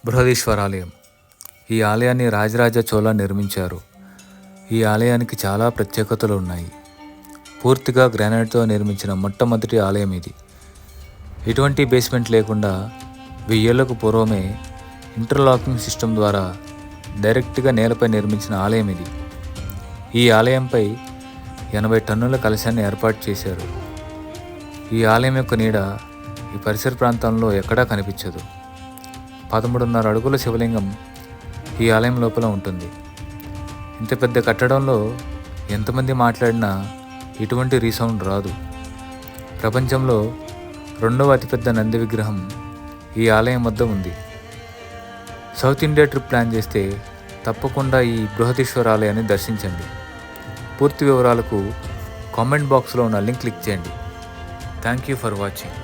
బృహదీశ్వర ఆలయం. ఈ ఆలయాన్ని రాజరాజ చోళ నిర్మించారు. ఈ ఆలయానికి చాలా ప్రత్యేకతలు ఉన్నాయి. పూర్తిగా గ్రానైట్తో నిర్మించిన మొట్టమొదటి ఆలయం ఇది. ఎటువంటి బేస్మెంట్ లేకుండా 1000 ఏళ్లకు పూర్వమే ఇంటర్లాకింగ్ సిస్టమ్ ద్వారా డైరెక్ట్గా నేలపై నిర్మించిన ఆలయం ఇది. ఈ ఆలయంపై 80 టన్నుల కలశాన్ని ఏర్పాటు చేశారు. ఈ ఆలయం యొక్క నీడ ఈ పరిసర ప్రాంతంలో ఎక్కడా కనిపించదు. 13.5 అడుగుల శివలింగం ఈ ఆలయం లోపల ఉంటుంది. ఇంత పెద్ద కట్టడంలో ఎంతమంది మాట్లాడినా ఎటువంటి రీసౌండ్ రాదు. ప్రపంచంలో 2వ అతిపెద్ద నంది విగ్రహం ఈ ఆలయం వద్ద ఉంది. సౌత్ ఇండియా ట్రిప్ ప్లాన్ చేస్తే తప్పకుండా ఈ బృహదీశ్వర ఆలయాన్ని దర్శించండి. పూర్తి వివరాలకు కామెంట్ బాక్స్లో ఉన్న లింక్ క్లిక్ చేయండి. Thank you for watching.